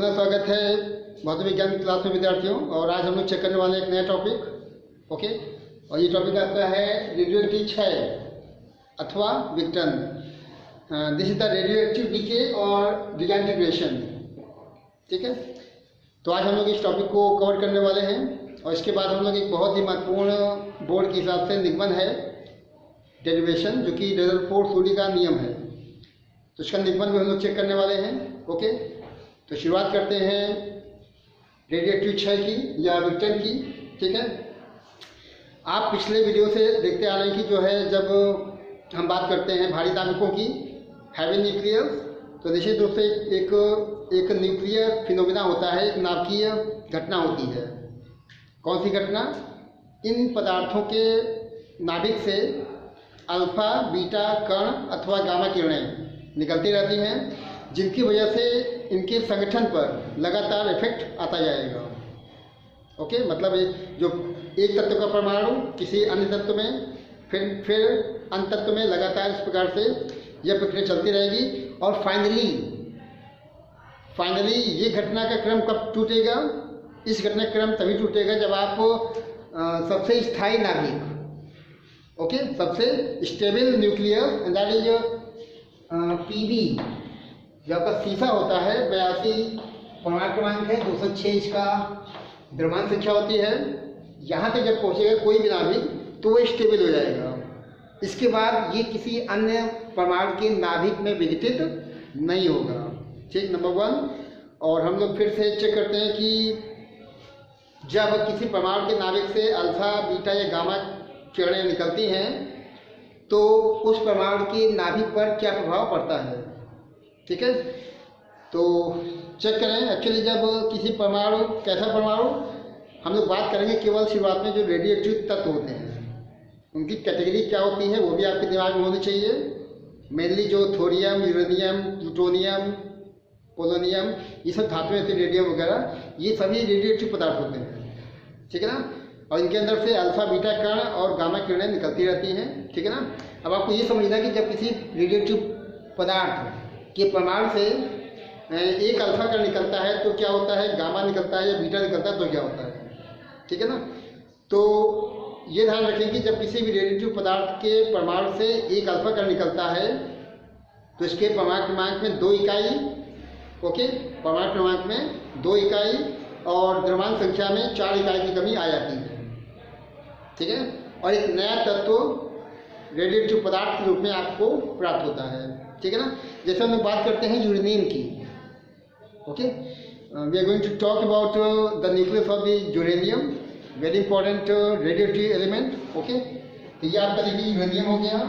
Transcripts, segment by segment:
पुनः स्वागत है भौतिक विज्ञान क्लास में विद्यार्थियों। और आज हम लोग चेक करने वाले एक नया टॉपिक। ओके, और ये टॉपिक आपका है रेडियोएक्टिव क्षय अथवा विघटन। This is the radioactive decay और डिसइंटीग्रेशन। ठीक है, तो आज हम लोग इस टॉपिक को कवर करने वाले हैं और इसके बाद हम लोग एक बहुत ही महत्वपूर्ण बोर्ड के हिसाब से निगमन है डेरिवेशन, जो कि रदरफोर्ड-सूडी का नियम है। तो इसका निगमन भी हम लोग चेक करने वाले हैं। ओके, तो शुरुआत करते हैं रेडियोएक्टिव क्षय की या विघटन की। ठीक है, आप पिछले वीडियो से देखते आ रहे हैं कि जो है जब हम बात करते हैं भारी तावकों की, हैवी न्यूक्लियस, तो निश्चित रूप से एक न्यूक्लियर फिनोमिना होता है, एक नाभिकीय घटना होती है। कौन सी घटना? इन पदार्थों के नाभिक से अल्फा बीटा कण अथवा गामा किरणें निकलती रहती हैं, जिनकी वजह से इनके संगठन पर लगातार इफेक्ट आता जाएगा। ओके, मतलब जो एक तत्व का परमाणु किसी अन्य तत्व में, फिर अन्य तत्व में लगातार इस प्रकार से यह प्रक्रिया चलती रहेगी। और फाइनली ये घटना का क्रम कब टूटेगा? इस घटना का क्रम तभी टूटेगा जब आप सबसे स्थायी नाभिक, ओके, सबसे stable nucleus, that is PB, जो आपका शीशा होता है 82 परमाणु क्रमांक है, 206 इसका द्रव्यमान संख्या होती है। यहाँ तक जब पहुँचेगा कोई भी नाभिक तो वो स्टेबल हो जाएगा। इसके बाद ये किसी अन्य परमाणु के नाभिक में विघटित नहीं होगा। ठीक, नंबर 1। और हम लोग फिर से चेक करते हैं कि जब किसी परमाणु के नाभिक से अल्फा बीटा या गामा किरणें निकलती हैं तो उस परमाणु के नाभिक पर क्या प्रभाव पड़ता है। ठीक है, तो चेक करें। एक्चुअली जब किसी परमाणु, कैसा परमाणु, हम लोग बात करेंगे केवल शुरुआत में जो रेडियोएक्टिव तत्व होते हैं उनकी कैटेगरी क्या होती है वो भी आपके दिमाग में होनी चाहिए। मेनली जो थोरियम, यूरेनियम, प्लूटोनियम, पोलोनियम, ये सब धातुएं होती हैं, रेडियम वगैरह, ये सभी रेडियोएक्टिव पदार्थ होते हैं। ठीक है ना, और इनके अंदर से अल्फा बीटा कण और गामा किरणें निकलती रहती हैं। ठीक है ना, अब आपको ये समझना है कि जब किसी रेडियोएक्टिव पदार्थ के परमाणु से एक अल्फा कण निकलता है तो क्या होता है, गामा निकलता है या बीटा निकलता है तो क्या होता है। ठीक है ना, तो ये ध्यान रखें कि जब किसी भी रेडियोएक्टिव पदार्थ के परमाणु से एक अल्फा कण निकलता है तो इसके परमाणु क्रमांक में 2 इकाई, ओके, परमाणु क्रमांक में 2 इकाई और द्रव्यमान संख्या में 4 इकाई की कमी आ जाती है। ठीक है, और एक नया तत्व रेडियोएक्टिव पदार्थ के रूप में आपको प्राप्त होता है। ठीक है ना, जैसे हम बात करते हैं यूरेनियम की। Okay, we are going to talk about the nucleus of the uranium, very important radioactive element. Okay, तो ये आपका देखिए यूरेनियम हो गया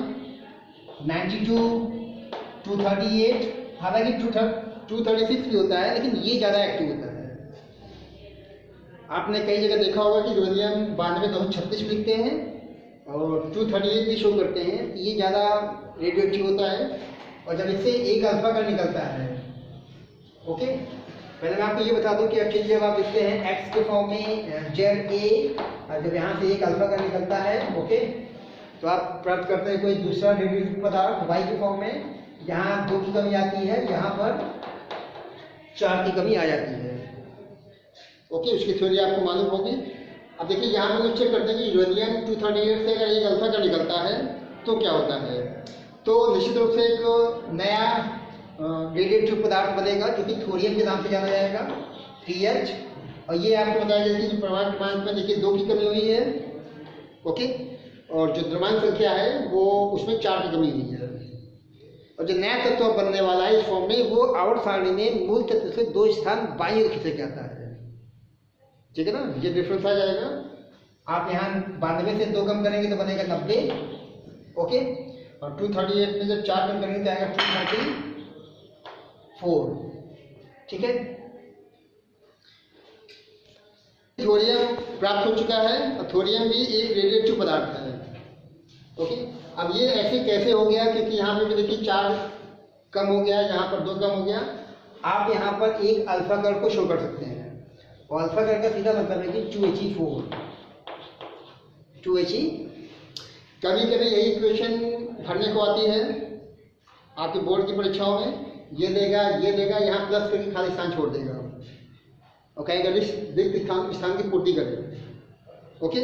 92, 238, हालांकि 236 भी होता है लेकिन ये ज़्यादा एक्टिव होता है। आपने कई जगह देखा होगा कि यूरेनियम 92, 236 लिखते हैं और 238 भी शो करते हैं। ये ज़्यादा रेडियोएक्टिव होता है। और जब इससे एक अल्फा कण निकलता है, ओके, पहले मैं आपको ये बता दूं कि एक्चुअली जब आप लिखते हैं x के फॉर्म में ZA, और जब यहाँ से एक अल्फा कण निकलता है, ओके, तो आप प्राप्त करते हैं कोई दूसरा रेडियोएक्टिव पदार्थ y के फॉर्म में। यहाँ 2 की कमी आती है, यहाँ पर 4 की कमी आ जाती है। ओके, उसकी थ्योरी आपको मालूम होगी। अब देखिए यहाँ पर लोग चेक करते हैं कि यूरेनियम 238 से अगर एक अल्फा कण निकलता है तो क्या होता है। तो निश्चित रूप से एक नया रेडियोएक्टिव पदार्थ बनेगा जो कि थोरियम के नाम से जाना जाएगा, TH। और ये आपको बताया जाएगा कि परमाणु क्रमांक में देखिए 2 की कमी हुई है, ओके, और जो द्रव्यमान संख्या है वो उसमें 4 की कमी हुई है। और जो नया तत्व बनने वाला है इस फॉर्म में, वो आवर्त सारणी में मूल तत्व से 2 स्थान बाईं ओर खींचा जाता है। ठीक है ना, ये डिफरेंस आ जाएगा। आप यहाँ 92 से 2 कम करेंगे तो बनेगा 90, ओके, और 238 में जब 4 कम करेंगे तो आएगा 234। ठीक है, थोरियम प्राप्त हो चुका है और थोरियम भी एक रेडियोएक्टिव पदार्थ है। ओके, अब ये ऐसे कैसे हो गया, क्योंकि यहाँ पे भी देखिए 4 कम हो गया, यहाँ पर 2 कम हो गया। आप यहाँ पर एक अल्फा कण को शो कर सकते हैं और अल्फा कण का सीधा मतलब है कि 2He4, 2He। कभी कभी यही इक्वेशन भरने को आती है आपके बोर्ड की परीक्षाओं में, ये देगा, यहाँ प्लस करके खाली स्थान छोड़ देगा। और कहेगा रिक्त स्थान की पूर्ति करें। ओके,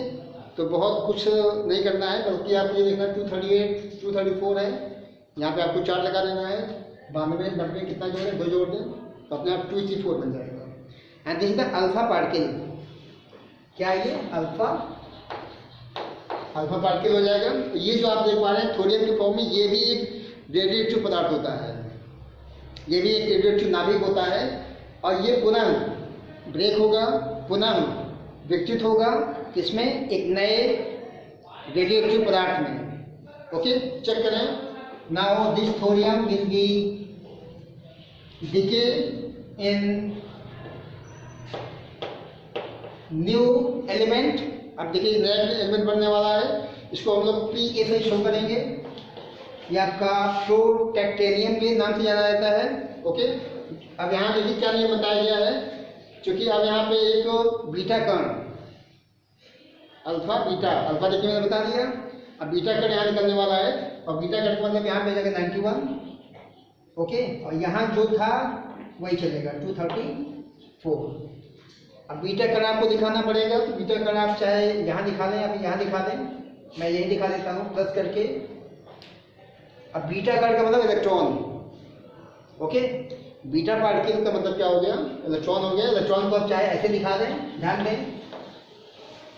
तो बहुत कुछ नहीं करना है, बल्कि आप ये देखना 238 234 है, यहाँ पे आपको 4 लगा देना है, 92 90 कितना जोड़े 2 जोड़ दें तो अपने आप 234 बन जाएगा। And this is the alpha particle. क्या ये अल्फा पार्टिकल हो जाएगा। तो ये जो आप देख पा रहे हैं थोरियम के फॉर्म में, ये भी एक रेडिएटिव पदार्थ होता है, ये भी एक रेडिएटिव नाभिक होता है, और ये पुनः ब्रेक होगा, पुनः विकसित होगा किसमें, एक नए रेडिएटिव पदार्थ में। ओके, चेक करें। Now this thorium will be decay in new element. अब देखिए नया एलिमेंट बनने वाला है, इसको हम लोग PA से शो करेंगे। ये आपका प्रोटैक्टेनियम के नाम से जाना जाता है। ओके, अब यहाँ देखिए क्या नियम बताया गया है, क्योंकि अब यहाँ पे एक बीटा कण, अल्फा बीटा देखिए मैंने बता दिया। अब बीटा कण यहाँ निकलने वाला है, और बीटा कण का मतलब यहाँ पे जाएगा 91। ओके, और यहाँ जो था वही चलेगा 234। अब बीटा कण आपको दिखाना पड़ेगा, तो बीटा कण आप चाहे यहाँ दिखा दें या फिर यहाँ दिखा दें, मैं यही दिखा देता हूँ प्लस करके। अब बीटा कण का मतलब इलेक्ट्रॉन। ओके, बीटा पार्टिकल का मतलब क्या हो गया, इलेक्ट्रॉन हो गया। इलेक्ट्रॉन को आप चाहे ऐसे दिखा दें, ध्यान दें,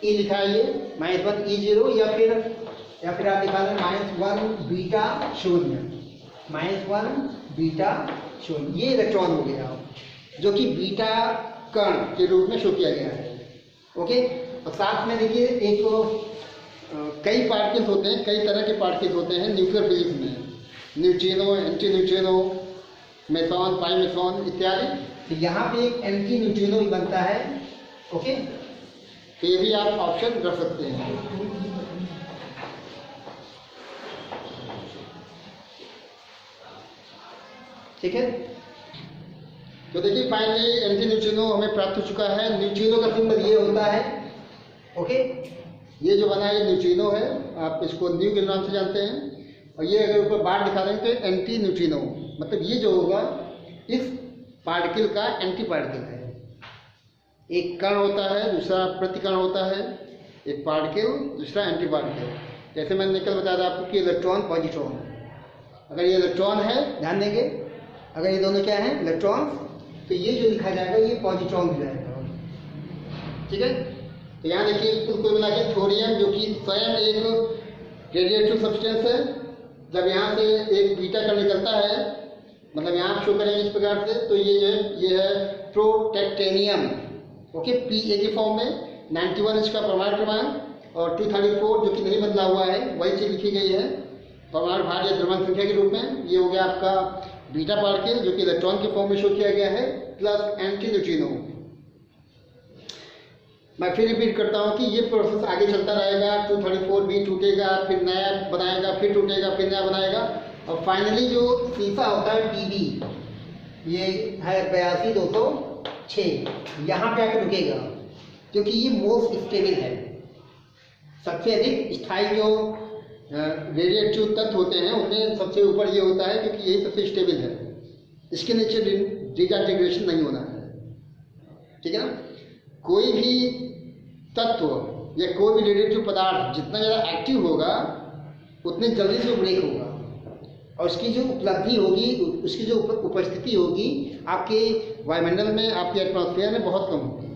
E लिखा है ये -1 E0, या फिर आप दिखा दें -1 बीटा 0, -1 बीटा 0, ये इलेक्ट्रॉन हो गया जो कि बीटा कण के रूप में शो किया गया है। ओके, और साथ में देखिए एक कई पार्टिकल्स होते हैं, कई तरह के पार्टिकल्स होते हैं न्यूक्लियर फिजिक्स में, न्यूट्रिनो, एंटी न्यूट्रिनो, मेसॉन, पाई मेसॉन इत्यादि। तो यहाँ पे एक एंटी न्यूट्रिनो भी बनता है। ओके, तो ये भी आप ऑप्शन रख सकते हैं। ठीक है, तो देखिए फाइनली एंटी न्यूट्रिनो हमें प्राप्त हो चुका है। न्यूट्रिनो का सिंबल ये होता है। ओके, ये जो बना है न्यूट्रिनो है, आप इसको न्यू के नाम से जानते हैं। और ये अगर ऊपर बार दिखा दें तो एंटी न्यूट्रिनो, मतलब ये जो होगा इस पार्टिकल का एंटी पार्टिकल है। एक कण होता है, दूसरा प्रतिकण होता है, एक पार्टिकल दूसरा एंटी पार्टिकल। जैसे मैंने निकल बताया था आपको कि इलेक्ट्रॉन पॉजिट्रॉन, अगर ये इलेक्ट्रॉन है, ध्यान देंगे, अगर ये दोनों क्या है इलेक्ट्रॉन, तो ये जो लिखा जाएगा ये पॉजिट्रॉन हो जाएगा। ठीक है, तो यहाँ देखिए कुल मिला के थोरियम जो कि स्वयं एक रेडिएटिव सब्सटेंस है, जब यहाँ से एक बीटा कण निकलता है, मतलब यहाँ आप शो करेंगे इस प्रकार से, तो ये जो है ये है प्रोटैक्टेनियम। ओके, PA के फॉर्म में 91 इसका परमाणु क्रमांक, और 234 जो कि नहीं बदला हुआ है वही चीज लिखी गई है परमाणु भार या द्रव्यमान संख्या के रूप में। ये हो गया आपका बीटा पार्टिकल जो कि इलेक्ट्रॉन के फॉर्म में शो किया गया है, प्लस एंटी न्यूट्रिनो। मैं फिर रिपीट करता हूँ कि ये प्रोसेस आगे चलता रहेगा। 234 भी टूटेगा, फिर नया बनाएगा, फिर टूटेगा, फिर नया बनाएगा, और फाइनली जो शीशा होता है TB, ये है 82,206, यहाँ पे आकर रुकेगा, क्योंकि ये मोस्ट स्टेबल है। सबसे अधिक स्थायी जो रेडिएटिव तत्व होते हैं उनमें सबसे ऊपर ये होता है, क्योंकि यही सबसे स्टेबल है, इसके नीचे डिसइंटीग्रेशन नहीं होना है। ठीक है ना, कोई भी तत्व या कोई भी रेडिएटिव पदार्थ जितना ज़्यादा एक्टिव होगा उतनी जल्दी से ब्रेक होगा, और उसकी जो उपलब्धि होगी, उसकी जो उपस्थिति होगी आपके वायुमंडल में, आपके एटमॉस्फेयर में बहुत कम होगी,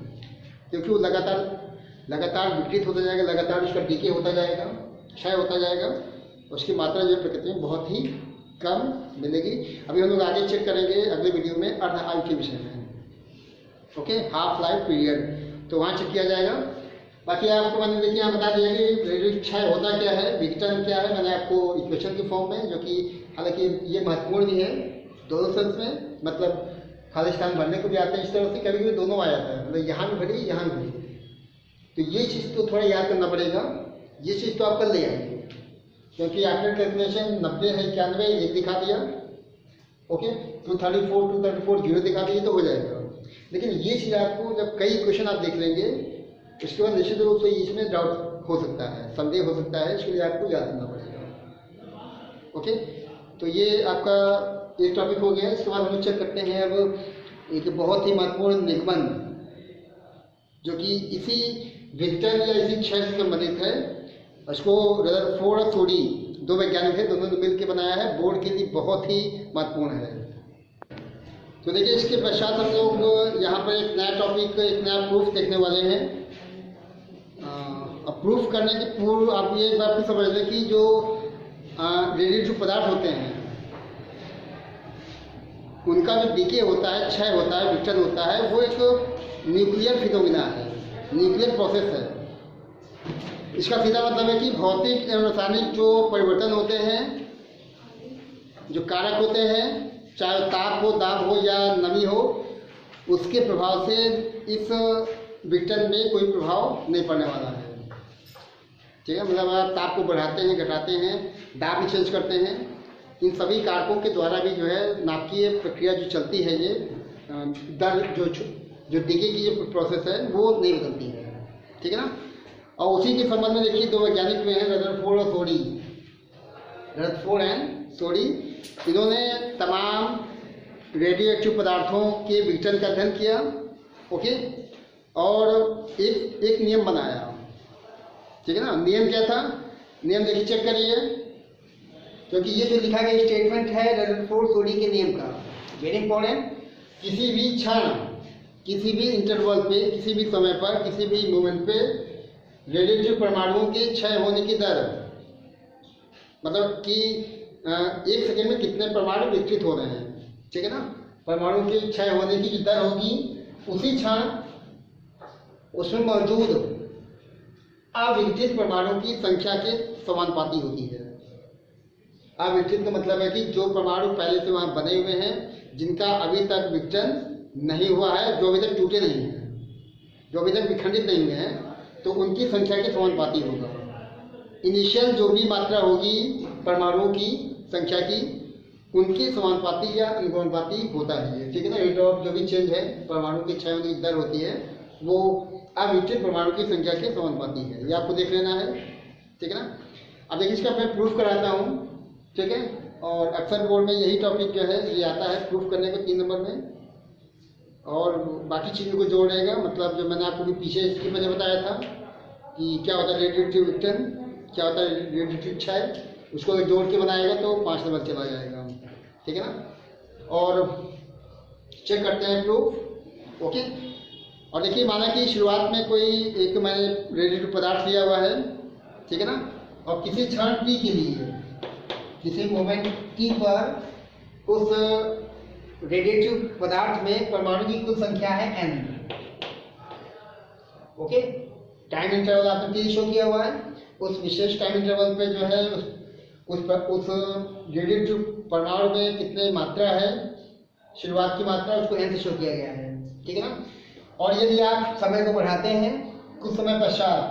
क्योंकि वो लगातार विकृत होता जाएगा, लगातार उसका डीके होता जाएगा, क्षय होता जाएगा, उसकी मात्रा जो प्रकृति में बहुत ही कम मिलेगी। अभी हम लोग आगे चेक करेंगे अगले वीडियो में अर्ध आयु के विषय में। ओके, हाफ लाइफ पीरियड, तो वहाँ चेक किया जाएगा। बाकी आपको मैंने देखिए यहाँ बता दिया कि रेडिएटिव क्षय होता क्या है, विघटन क्या है, मैंने आपको इक्वेशन के फॉर्म में, जो कि हालांकि ये महत्वपूर्ण भी है दोनों सेंस में, मतलब खाली स्थान भरने को भी आते हैं इस तरह से, कभी कभी दोनों आ जाता है, मतलब यहाँ भी भरी यहाँ भी भरी। तो ये चीज़ तो थोड़ा याद करना पड़ेगा, ये चीज़ तो आप कर ले आएंगे, क्योंकि आपने कैलकुलेशन 90 है 91 एक दिखा दिया। ओके, 234 जीरो दिखा दिए तो हो जाएगा। लेकिन ये चीज़ आपको जब कई क्वेश्चन आप देख लेंगे, उसके बाद निश्चित रूप से इसमें डाउट हो सकता है, संदेह हो सकता है, इसके लिए आपको याद करना पड़ेगा। ओके, तो ये आपका एक टॉपिक हो गया। इसके बाद हम चेक करते हैं अब एक बहुत ही महत्वपूर्ण निगमन, जो कि इसी विघटन या इसी क्षय से संबंधित है। उसको रदरफोर्ड और सोडी दो वैज्ञानिक हैं, दोनों ने मिलकर बनाया है, बोर्ड के लिए बहुत ही महत्वपूर्ण है। तो देखिए इसके पश्चात हम लोग यहाँ पर एक नया टॉपिक, एक नया प्रूफ देखने वाले हैं। अब प्रूफ करने के पूर्व आप ये एक बात भी समझ लें कि जो रेडिएटिव पदार्थ होते हैं उनका जो डीके होता है, क्षय होता है, विघटन होता है, वो एक न्यूक्लियर फिनोमिना है, न्यूक्लियर प्रोसेस है। इसका सीधा मतलब है कि भौतिक एवं रासायनिक जो परिवर्तन होते हैं, जो कारक होते हैं, चाहे ताप हो, दाब हो या नमी हो, उसके प्रभाव से इस विघटन में कोई प्रभाव नहीं पड़ने वाला है। ठीक है, मतलब आप ताप को बढ़ाते हैं, घटाते हैं, दाब भी चेंज करते हैं, इन सभी कारकों के द्वारा भी जो है नाभिकीय प्रक्रिया जो चलती है, ये दर जो डिके की जो प्रोसेस है वो नहीं बदलती है। ठीक है ना। और उसी के संबंध में देखिए दो वैज्ञानिक में हैं, रदरफोर्ड और सोडी, रदरफोर्ड एंड सोडी। इन्होंने तमाम रेडियोएक्टिव पदार्थों के विघटन का अध्ययन किया, ओके, और एक नियम बनाया। ठीक है ना। नियम क्या था? नियम देखिए, चेक करिए, क्योंकि ये जो लिखा गया स्टेटमेंट है रदरफोर्ड सोडी के नियम का, वेरी इंपॉर्टेंट। किसी भी क्षण, किसी भी इंटरवल पे, किसी भी समय पर, किसी भी मोमेंट पे रेडिएटिव परमाणुओं के क्षय होने की दर, मतलब कि एक सेकेंड में कितने परमाणु विकसित हो रहे हैं, ठीक है ना, परमाणु के क्षय होने की जो दर होगी उसी क्षण उसमें मौजूद अविकसित परमाणु की संख्या के समानुपाती होती है। अविकसित का मतलब है कि जो परमाणु पहले से वहाँ बने हुए हैं, जिनका अभी तक विघटन नहीं हुआ है, जो अभी तक टूटे नहीं हैं, जो अभी तक विखंडित नहीं हुए हैं, तो उनकी संख्या के समानुपाती होगा। इनिशियल जो भी मात्रा होगी परमाणुओं की संख्या की, उनके समानुपाती या अनुपाती होता है। ठीक है ना। रेट ऑफ जो भी चेंज है, परमाणु की क्षय होने की दर होती है, वो अविकसित परमाणु की संख्या के समानुपाती है। ये आपको देख लेना है। ठीक है ना। अब देखिए इसका मैं प्रूफ कराता हूँ, ठीक है। और अक्सर बोर्ड में यही टॉपिक जो है ये आता है प्रूफ करने को 3 नंबर में, और बाकी चीज़ों को जोड़ेगा। मतलब जो मैंने आपको भी पीछे इसकी वजह बताया था कि क्या होता है रेडिएटिव विघटन, क्या होता है रेडिएटिव क्षय, उसको जोड़ के बनाएगा तो 5 नंबर चला जाएगा। ठीक है ना। और चेक करते हैं प्रूफ, ओके। और देखिए माना कि शुरुआत में कोई एक मैंने रेडिएटिव पदार्थ लिया हुआ है, ठीक है ना, और किसी क्षण टी के लिए, किसी मोमेंट टी पर उस रेडिएटिव पदार्थ में परमाणु की कुल संख्या है n, ओके। टाइम इंटरवल आपने टी शो किया हुआ है, उस विशेष टाइम इंटरवल पे जो है उस रेडिएटिव परमाणु में कितने मात्रा है, शुरुआत की मात्रा, उसको n से शो किया गया है। ठीक है ना। और यदि आप समय को बढ़ाते हैं कुछ समय पश्चात,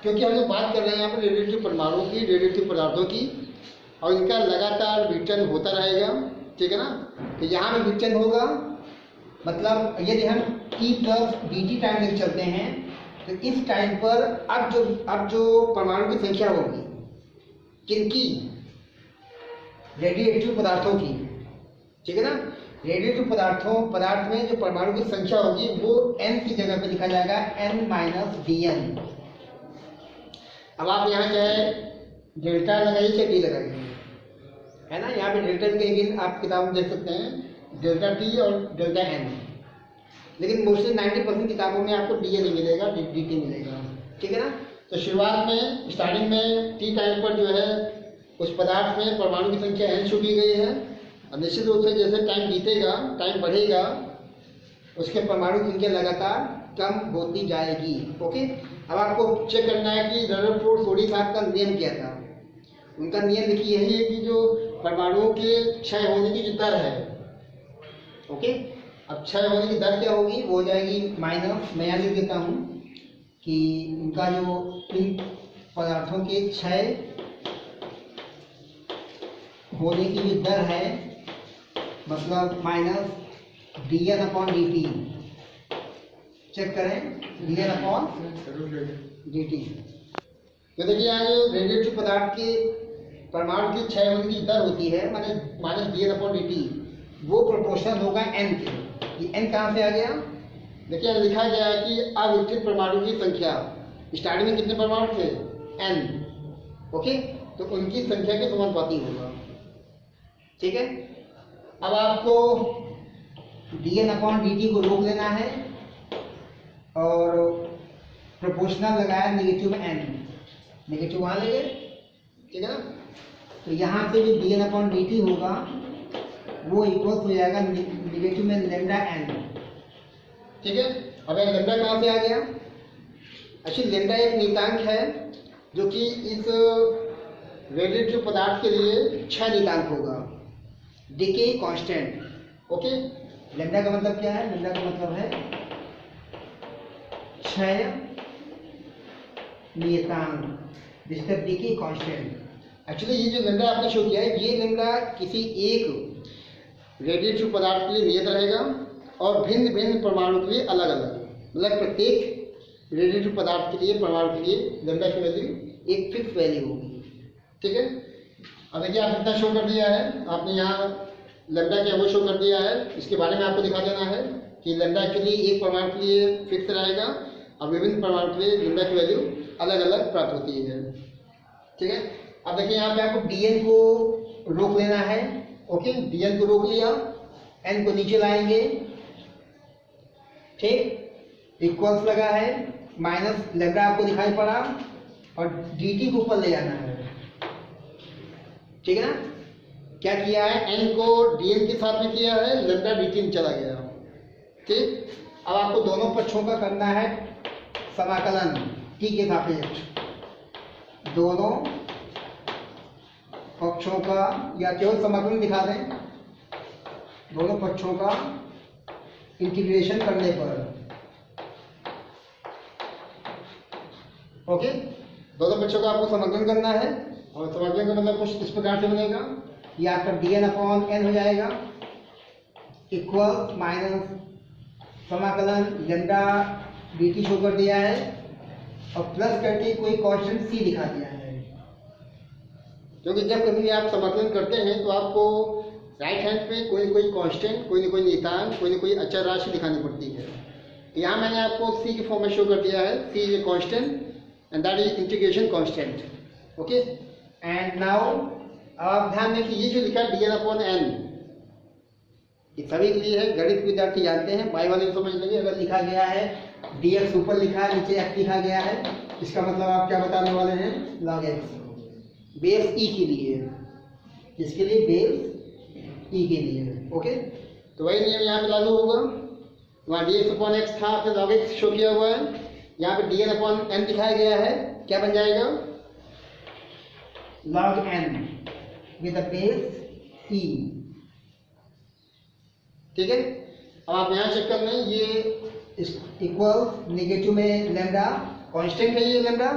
क्योंकि हम लोग बात कर रहे हैं यहाँ पर रेडिएटिव परमाणुओं की, रेडिएटिव पदार्थों की, और इनका लगातार विघटन होता रहेगा। ठीक है ना। तो यहाँ भी विघटन होगा, मतलब यदि हम t प्लस dt टाइम लेके चलते हैं तो इस टाइम पर अब जो परमाणु की संख्या होगी, किनकी? रेडिएटिव पदार्थों की। ठीक है ना। रेडिएटिव पदार्थ में जो परमाणु की संख्या होगी वो n की जगह पे लिखा जाएगा n-dn। अब आप यहाँ चाहे डेल्टा लगाइए चाहे टी लगाइए, है ना। यहाँ पे डेल्टा के आप किताब में देख सकते हैं डेल्टा टी और डेल्टा एन, लेकिन मोस्टली 90% किताबों में आपको डी नहीं मिलेगा, डी टी मिलेगा। ठीक है ना। तो शुरुआत में, स्टार्टिंग में टी टाइम पर जो है उस पदार्थ में परमाणु की संख्या n छुपी गई है, और निश्चित रूप से जैसे टाइम बीतेगा, टाइम बढ़ेगा, उसके परमाणु की संख्या लगातार कम होती जाएगी। ओके। अब आपको चेक करना है कि रदरफोर्ड सोडी साहब का नियम क्या था। उनका नियम देखिए यही है कि जो परमाणुओं के क्षय होने की जो दर है, ओके, अब क्षय होने की दर क्या होगी, वो हो जाएगी माइनस, मैं यहाँ लिख देता हूँ कि उनका जो इन पदार्थों के क्षय होने की जो दर है, मतलब माइनस dn/dt। चेक करें dn/dt। तो देखिए यहाँ जो रेडिएटिव पदार्थ के परमाणु की क्षय होने की दर होती है, माने माइनस dn/dt, वो प्रोपोर्शनल होगा n के। ये n कहाँ से आ गया? देखिए यहाँ लिखा गया है कि अविकसित परमाणु की संख्या, स्टार्टिंग में कितने परमाणु थे, n, ओके, तो उनकी संख्या के समानुपाती होगा। ठीक है, अब आपको dn/dt को रोक लेना है और प्रोपोर्शनल लगाया नेगेटिव में n, नेगेटिव वहाँ ले गए, ठीक है ना। तो यहाँ पे जो dn/dt होगा वो इक्वल हो जाएगा नेगेटिव में लेमडा n। ठीक है, अब यह लेमडा कहाँ से आ गया? एक्चुअली लेमडा एक नियतांक है जो कि इस रेडिएटिव पदार्थ के लिए क्षय नियतांक होगा, डिके कांस्टेंट। ओके, लेमडा का मतलब क्या है? लेमडा का मतलब है क्षय नियतांक, जिसका डिके कांस्टेंट। एक्चुअली ये जो लेमडा आपने शो किया है, ये लेमडा किसी एक रेडिएटिव पदार्थ के लिए नियत रहेगा और भिन्न भिन्न परमाणु के लिए अलग अलग, मतलब प्रत्येक रेडिएटिव पदार्थ के लिए, परमाणु के लिए लेमडा की वैल्यू एक फिक्स वैल्यू होगी। ठीक है, अब देखिए आप इतना शो कर दिया है, आपने यहाँ लेमडा क्या वो शो कर दिया है, इसके बारे में आपको दिखा देना है कि लेमडा के लिए एक परमाणु के लिए फिक्स रहेगा और विभिन्न परमाणु के लिए लेमडा की वैल्यू अलग अलग प्राप्त होती है। ठीक है, अब देखिए यहाँ पे आपको dn को रोक लेना है। ओके, dn को रोक लिया, n को नीचे लाएंगे, ठीक, इक्वल्स लगा है, माइनस लेमडा आपको दिखाई पड़ा और dt को ऊपर ले जाना है। ठीक है ना, क्या किया है, n को dn के साथ में किया है, लेमडा dt में चला गया। ठीक, अब आपको दोनों पक्षों का करना है समाकलन t के सापेक्ष, दोनों पक्षों का, या केवल समाकलन दिखा दें, दोनों पक्षों का इंटीग्रेशन करने पर। ओके, दोनों पक्षों का आपको समाकलन करना है और समाकलन का मतलब कुछ इस प्रकार से बनेगा, ये आपका dn/n हो जाएगा, इक्वल माइनस समाकलन लेमडा dt शो कर दिया है और प्लस करके कोई कांस्टेंट c दिखा दिया है। क्योंकि जब कभी भी आप समाकलन करते हैं तो आपको राइट हैंड पे कोई न कोई कांस्टेंट, कोई न कोई नियतांक, कोई न कोई अचर राशि दिखानी पड़ती है। यहाँ मैंने आपको c के फॉर्म में शो कर दिया है, c is a constant and that is integration constant. Okay, and now आप ध्यान दें कि ये जो लिखा है dn/n, ये सभी के लिए है, गणित विद्यार्थी जानते हैं, बाई वाले समझ लेंगे। अगर लिखा गया है dx ऊपर लिखा है, नीचे x लिखा गया है, इसका मतलब आप क्या बताने वाले हैं, log x, बेस e के लिए, इसके लिए बेस e के लिए। ओके, तो वही नियम यहाँ पे लागू होगा, वहाँ dx/x था, आपने log x शो किया हुआ है, यहाँ पे dn/n दिखाया गया है, क्या बन जाएगा, log n with the base e। ठीक है, अब आप यहाँ चेक कर लें, ये इक्वल नेगेटिव में लेमडा कांस्टेंट है, ये लेमडा,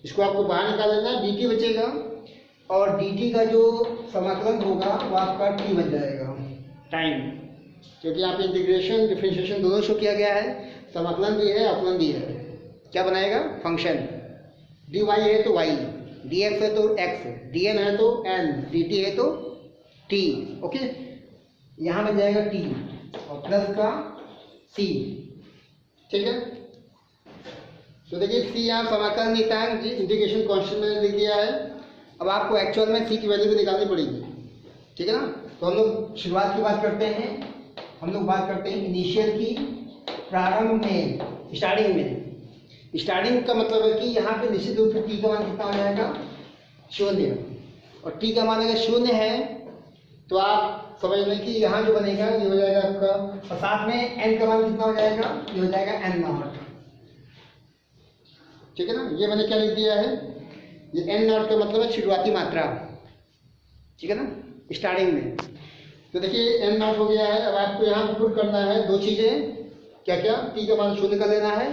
इसको आपको बाहर निकाल लेना है, dt बचेगा और dt का जो समाकलन होगा वो आपका t बन जाएगा, टाइम, क्योंकि यहाँ पे इंटीग्रेशन डिफरेंशिएशन दोनों शो किया गया है, समाकलन भी है, अपलन भी है। क्या बनाएगा, फंक्शन, dy है तो y, dx है तो x, dn है तो n, dt है तो t। ओके, यहाँ बन जाएगा t और प्लस का c। ठीक है, तो देखिए c यहाँ समाकलन नियतांक इंटीग्रेशन कांस्टेंट मैंने लिख दिया है। अब आपको एक्चुअल में c की वैल्यू भी निकालनी पड़ेगी। ठीक है ना, तो हम लोग शुरुआत की बात करते हैं, हम लोग बात करते हैं इनिशियल की, प्रारंभ में, स्टार्टिंग में। स्टार्टिंग का मतलब है कि यहाँ पे निश्चित रूप से t का मान कितना हो जाएगा, 0, और t का मान अगर 0 है तो आप समझ लें कि यहाँ जो बनेगा ये हो जाएगा आपका, और साथ में n का मान कितना हो जाएगा, ये हो जाएगा n0। ठीक है ना, ये मैंने क्या लिख दिया है, ये n0 का मतलब है शुरुआती मात्रा। ठीक है ना, स्टार्टिंग में। तो देखिए n0 हो गया है। अब आपको यहाँ पुट करना है दो चीज़ें, क्या क्या, t का मान 0 का लेना है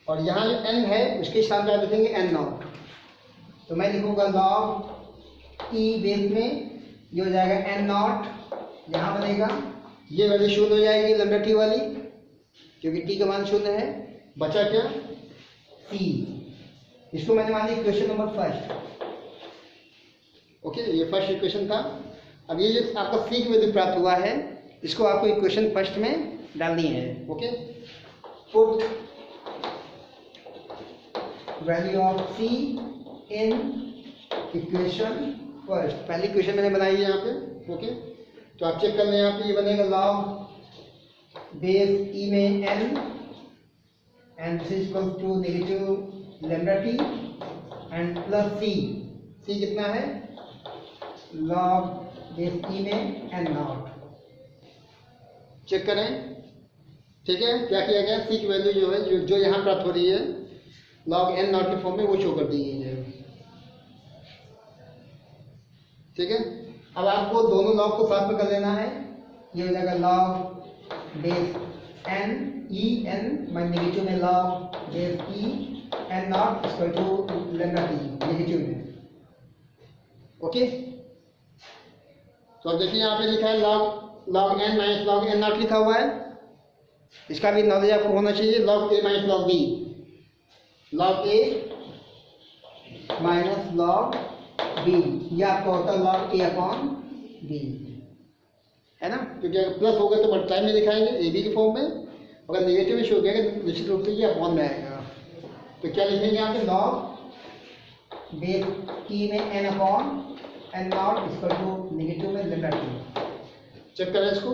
और यहाँ जो n है उसके साथ आप लिखेंगे n0। तो मैं लिखूंगा log e बेस में, ये हो जाएगा n0, यहाँ बनेगा, ये वैल्यू 0 हो जाएगी लेमडा t वाली, क्योंकि t का मान 0 है। बचा क्या, c, इसको मैंने मान लिया इक्वेशन नंबर फर्स्ट। ओके, ये फर्स्ट इक्वेशन था। अब ये जो आपका c की वैल्यू प्राप्त हुआ है, इसको आपको इक्वेशन फर्स्ट में डालनी है। Okay, put value of C in equation first. पहली इक्वेशन मैंने बनाई है यहाँ पे। ओके, तो आप चेक कर लें। यहाँ पे ये बनेगा लॉग बेस ई में n and this is equal to negative lambda t and plus C कितना है, लॉग बेस ई में n नॉट। चेक करें, ठीक है। क्या किया गया, सी की वैल्यू जो है जो यहाँ प्राप्त हो रही है लॉग n नॉट के फॉर्म में, वो शो कर दी गई है। ठीक है, अब आपको दोनों लॉग को साथ में कर लेना है। ये हो जाएगा log base n e n minus negative में log base e n naught equal to lambda t negative में। ओके, तो अब देखिए यहाँ पे लिखा है log n minus log n naught लिखा हुआ है। इसका भी नॉलेज आपको होना चाहिए। Log a minus log b, log a minus log b, यह आपका होता है लॉग a अपॉन b, है ना। क्योंकि अगर प्लस होगा तो मल्टीप्लाई में दिखाएंगे ए बी के फॉर्म में, अगर नेगेटिव में शो किया गया निश्चित रूप से ये अपॉन में आएगा। तो क्या लिखेंगे यहाँ पे, लॉग बेस ई में n upon n naught equal to negative में लैम्डा टी। चेक करें इसको।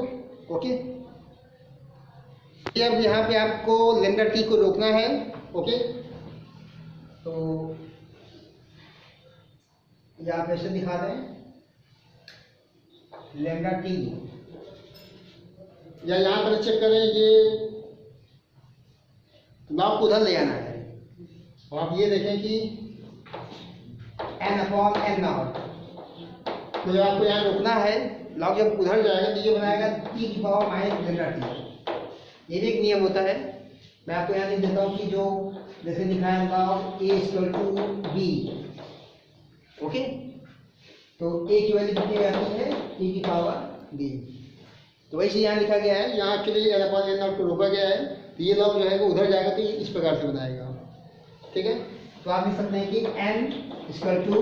ओके, अब यहाँ पे आपको लैम्डा टी को रोकना है। ओके, तो यहाँ पे ऐसे दिखा दें लैम्डा टी, या यहाँ पर चेक करें ये लॉग को उधर ले आना है। और आप ये देखें कि n अपॉन n नॉट, तो जब आपको यहाँ रोकना है लॉग जब उधर जाएगा तो ये बनाएगा टी की पावर माइनस लैम्डा टी। ये भी एक नियम होता है। मैं आपको यहाँ लिख देता हूँ कि जो जैसे लिखा है log A equal to B. Okay, तो ए की वैल्यू कितनी आती है, टी की पावर बी। तो वैसे यहाँ लिखा गया है, यहाँ actually n upon n not को रोका गया है। तो ये लॉग जो है वो उधर जाएगा तो इस प्रकार से बनाएगा। ठीक है, तो आप लिख सकते हैं कि n equal to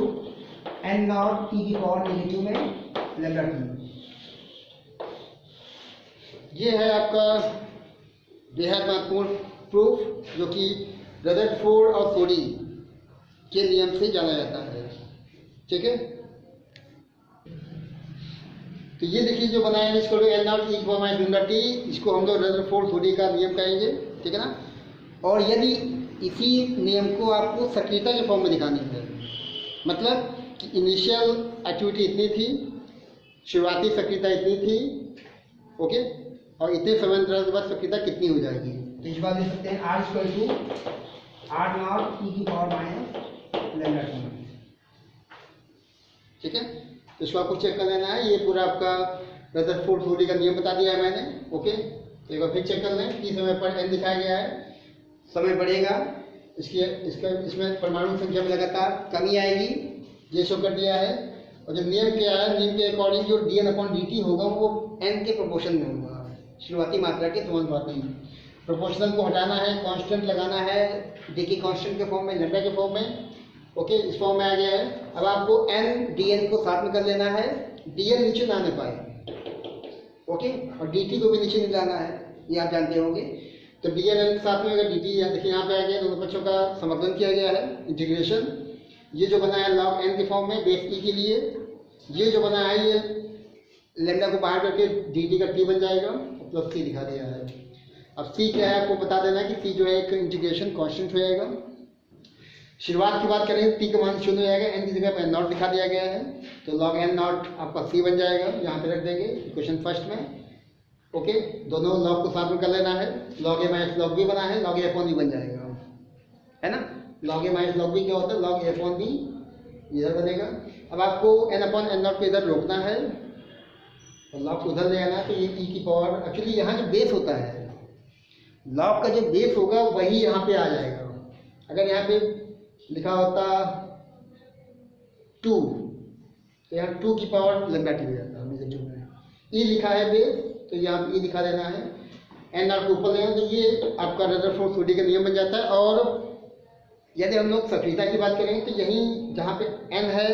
n naught t की पावर नेगेटिव में लैम्डा टी। ये है आपका बेहद महत्वपूर्ण प्रूफ, जो कि रदरफोर्ड और सोडी के नियम से जाना जाता है। ठीक है, तो ये देखिए जो बनाया है इसको एन नॉट ई की माइनस लैम्डा टी, इसको हम लोग रदरफोर्ड सोडी का नियम कहेंगे। ठीक है ना। और यदि इसी नियम को आपको सक्रियता के फॉर्म में दिखानी है, मतलब कि इनिशियल एक्टिविटी इतनी थी, शुरुआती सक्रियता इतनी थी, ओके, और इतने समय अंतराल के बाद सक्रियता कितनी हो जाएगी, तो इस बात लिख सकते हैं R equal to R naught e की पावर माइनस लैम्डा टी। ठीक है, तो इसको आपको चेक कर लेना है। ये पूरा आपका रदरफोर्ड सोडी का नियम बता दिया है मैंने। ओके, तो एक बार फिर चेक कर लें कि समय पर n दिखाया गया है, समय बढ़ेगा, इसमें परमाणु संख्या में लगातार कमी आएगी, ये शो कर दिया है। और जब नियम क्या है, नियम के अकॉर्डिंग जो dn अपॉन dt होगा वो n के प्रोपोर्शन में होगा, शुरुआती मात्रा के समानुपाती। प्रोपोर्शनल को हटाना है, कांस्टेंट लगाना है, d की कांस्टेंट के फॉर्म में, लैम्डा के फॉर्म में। ओके, इस फॉर्म में आ गया है। अब आपको n dn को साथ में कर लेना है, dn नीचे ना आने पाए। ओके, और dt को भी नीचे नहीं लाना है, ये आप जानते होंगे। तो dn साथ में अगर dt, देखिए यहाँ पे आ गया, दोनों पक्षों का समाकलन किया गया है, इंटीग्रेशन। ये जो बना है log n के फॉर्म में बेस e के लिए, ये जो बना है ये लैम्डा को बाहर करके dt का t बन जाएगा, प्लस c दिखा दिया है। अब c क्या है आपको बता देना कि c जो है एक इंटीग्रेशन कांस्टेंट हो जाएगा। शुरुआत की बात करें t का मान 0 हो जाएगा, n की जगह पर n नॉट दिखा दिया गया है, तो log n नॉट आपका c बन जाएगा, यहाँ पे रख देंगे इक्वेशन फर्स्ट में। ओके, दोनों लॉग को साथ में कर लेना है। log a minus log b बना है, log a अपॉन b बन जाएगा, है ना। log a minus log b क्या होता है, log a अपॉन b इधर बनेगा। अब आपको n अपॉन n नॉट को इधर रोकना है और लॉग को उधर ले आना है, तो ये e की पावर, एक्चुअली यहाँ जो बेस होता है, लॉग का जो बेस होगा वही यहाँ पे आ जाएगा। अगर यहाँ पे लिखा होता 2, तो यहाँ 2 की पावर लैम्डा टी हो जाता है नेगेटिव में। ई लिखा है बेस, तो यहाँ ई लिखा देना है, एन नॉट को ऊपर लेना, तो ये आपका रदरफोर्ड सोडी का नियम बन जाता है। और यदि हम लोग सक्रियता की बात करें तो यहीं जहाँ पे एन है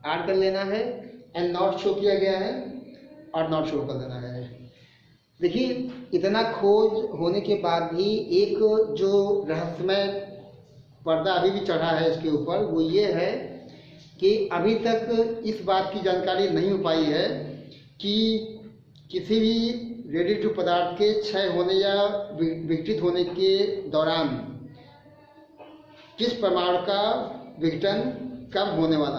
आर कर लेना है, एन नॉट शो किया गया है, आर नॉट शो कर देना है। देखिए, इतना खोज होने के बाद भी एक जो रहस्यमय पर्दा अभी भी चढ़ा है इसके ऊपर, वो ये है कि अभी तक इस बात की जानकारी नहीं हो पाई है कि किसी भी रेडिएटिव पदार्थ के क्षय होने या विघटित होने के दौरान किस परमाणु का विघटन कब होने वाला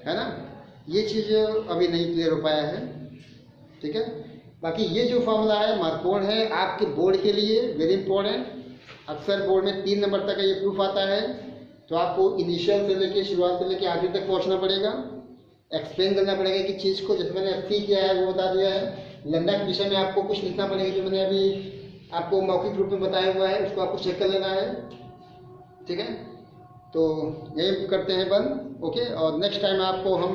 है ना। ये चीज़ अभी नहीं क्लियर हो पाया है, ठीक है। बाकी ये जो फॉर्मूला है महत्वपूर्ण है आपके बोर्ड के लिए, वेरी इंपॉर्टेंट। अक्सर बोर्ड में 3 नंबर तक का ये प्रूफ आता है, तो आपको इनिशियल से लेके, शुरुआत से लेके आखिर तक पहुंचना पड़ेगा, एक्सप्लेन करना पड़ेगा कि चीज़ को, जैसे मैंने सी किया है वो बता दिया है। लैम्डा के विषय में आपको कुछ लिखना पड़ेगा, जो मैंने अभी आपको मौखिक रूप में बताया हुआ है, उसको आपको चेक कर लेना है, ठीक है। तो यही करते हैं बंद, ओके। और नेक्स्ट टाइम आपको हम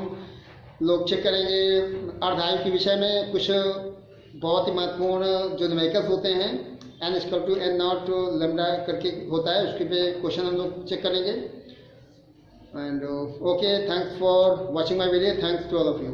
लोग चेक करेंगे अर्धआयु के विषय में कुछ बहुत ही महत्वपूर्ण जो न्यूमेरिकल्स होते हैं, n=n0 लैम्डा करके होता है, उसके पे क्वेश्चन हम लोग चेक करेंगे। And okay, thanks for watching my video, thanks to all of you.